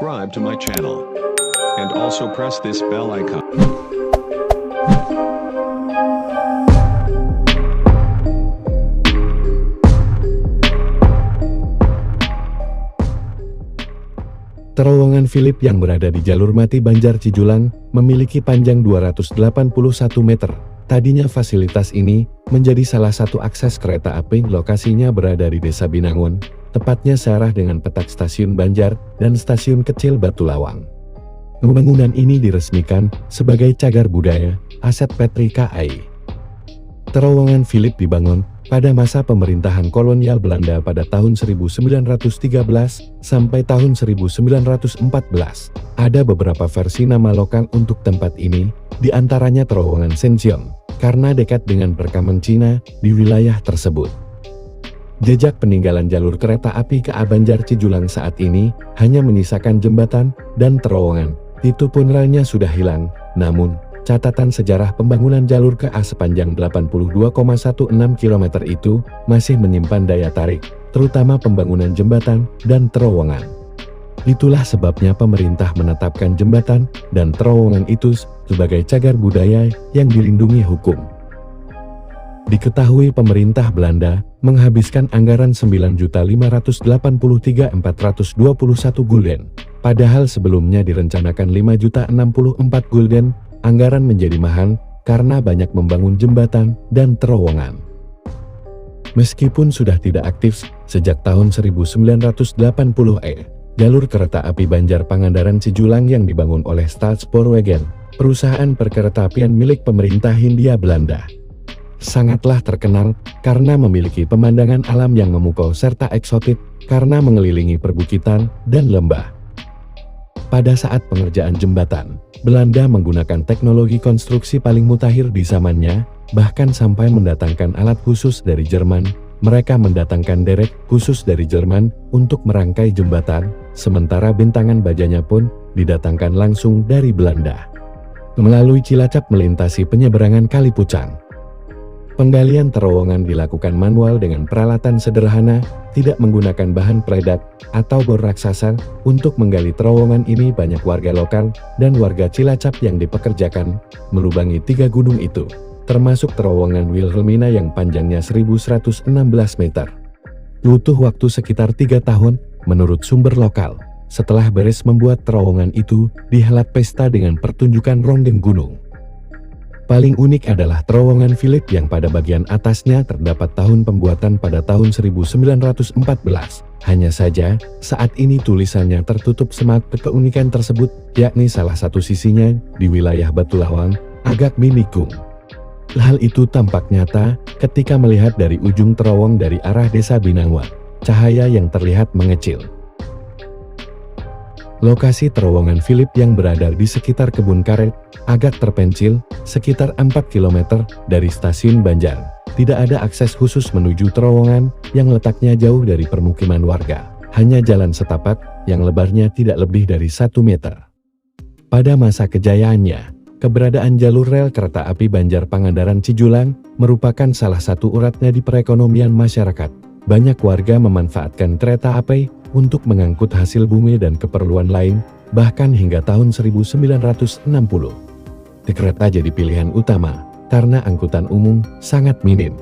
subscribe to my channel. And also press this bell icon. Terowongan Philip yang berada di jalur mati Banjar Cijulang memiliki panjang 281 meter. Tadinya fasilitas ini menjadi salah satu akses kereta api. Lokasinya berada di Desa Binangun, tepatnya searah dengan petak Stasiun Banjar dan Stasiun Kecil Batu Lawang. Bangunan ini diresmikan sebagai cagar budaya aset PT KAI. Terowongan Philip dibangun pada masa pemerintahan kolonial Belanda pada tahun 1913 sampai tahun 1914. Ada beberapa versi nama lokal untuk tempat ini, diantaranya Terowongan Sensiong, karena dekat dengan perkampungan Cina di wilayah tersebut. Jejak peninggalan jalur kereta api KA Banjar Cijulang saat ini hanya menyisakan jembatan dan terowongan. Itu pun relnya sudah hilang, namun catatan sejarah pembangunan jalur KA sepanjang 82,16 km itu masih menyimpan daya tarik, terutama pembangunan jembatan dan terowongan. Itulah sebabnya pemerintah menetapkan jembatan dan terowongan itu sebagai cagar budaya yang dilindungi hukum. Diketahui pemerintah Belanda menghabiskan anggaran 9.583.421 gulden, padahal sebelumnya direncanakan 5.064 gulden. Anggaran menjadi mahal karena banyak membangun jembatan dan terowongan. Meskipun sudah tidak aktif sejak tahun 1980, jalur kereta api Banjar Pangandaran Cijulang yang dibangun oleh Staatspoorwegen, perusahaan perkeretaapian milik pemerintah Hindia Belanda, sangatlah terkenal karena memiliki pemandangan alam yang memukau serta eksotik karena mengelilingi perbukitan dan lembah. Pada saat pengerjaan jembatan, Belanda menggunakan teknologi konstruksi paling mutakhir di zamannya, bahkan sampai mendatangkan alat khusus dari Jerman. Mereka mendatangkan derek khusus dari Jerman untuk merangkai jembatan, sementara bintangan bajanya pun didatangkan langsung dari Belanda. Melalui Cilacap melintasi penyeberangan Kali Pucang. Penggalian terowongan dilakukan manual dengan peralatan sederhana, tidak menggunakan bahan peledak atau bor raksasa. Untuk menggali terowongan ini banyak warga lokal dan warga Cilacap yang dipekerjakan melubangi 3 gunung itu, termasuk terowongan Wilhelmina yang panjangnya 1.116 meter. Butuh waktu sekitar 3 tahun menurut sumber lokal. Setelah beres membuat terowongan itu, dihelat pesta dengan pertunjukan ronggeng gunung. Paling unik adalah terowongan Philip yang pada bagian atasnya terdapat tahun pembuatan pada tahun 1914. Hanya saja, saat ini tulisannya tertutup semak. Keunikan tersebut, yakni salah satu sisinya di wilayah Batu Lawang, agak minikung. Hal itu tampak nyata ketika melihat dari ujung terowong dari arah Desa Binangun, cahaya yang terlihat mengecil. Lokasi terowongan Philip yang berada di sekitar kebun karet, agak terpencil, sekitar 4 km dari Stasiun Banjar. Tidak ada akses khusus menuju terowongan yang letaknya jauh dari permukiman warga. Hanya jalan setapak yang lebarnya tidak lebih dari 1 meter. Pada masa kejayaannya, keberadaan jalur rel kereta api Banjar Pangandaran Cijulang merupakan salah satu uratnya di perekonomian masyarakat. Banyak warga memanfaatkan kereta api untuk mengangkut hasil bumi dan keperluan lain, bahkan hingga tahun 1960. Kereta jadi pilihan utama, karena angkutan umum sangat minim.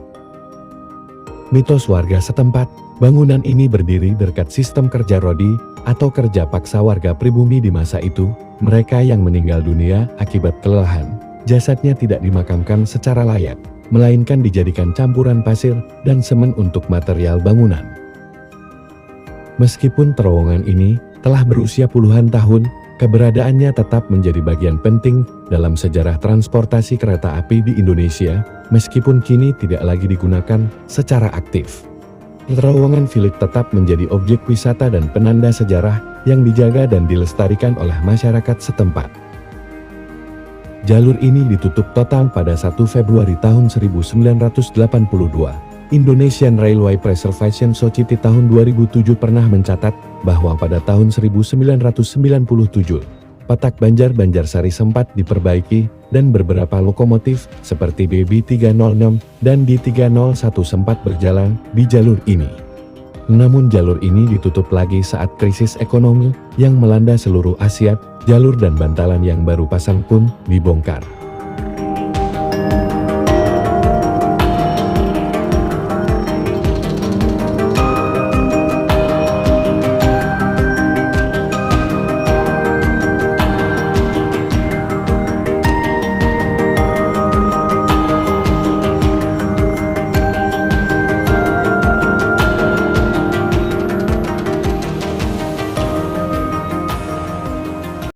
Mitos warga setempat, bangunan ini berdiri dekat sistem kerja rodi, atau kerja paksa warga pribumi di masa itu. Mereka yang meninggal dunia akibat kelelahan, jasadnya tidak dimakamkan secara layak, melainkan dijadikan campuran pasir dan semen untuk material bangunan. Meskipun terowongan ini telah berusia puluhan tahun, keberadaannya tetap menjadi bagian penting dalam sejarah transportasi kereta api di Indonesia, meskipun kini tidak lagi digunakan secara aktif. Terowongan Philip tetap menjadi objek wisata dan penanda sejarah yang dijaga dan dilestarikan oleh masyarakat setempat. Jalur ini ditutup total pada 1 Februari tahun 1982. Indonesian Railway Preservation Society tahun 2007 pernah mencatat bahwa pada tahun 1997, petak Banjar-Banjarsari sempat diperbaiki dan beberapa lokomotif seperti BB306 dan D301 sempat berjalan di jalur ini. Namun jalur ini ditutup lagi saat krisis ekonomi yang melanda seluruh Asia. Jalur dan bantalan yang baru pasang pun dibongkar.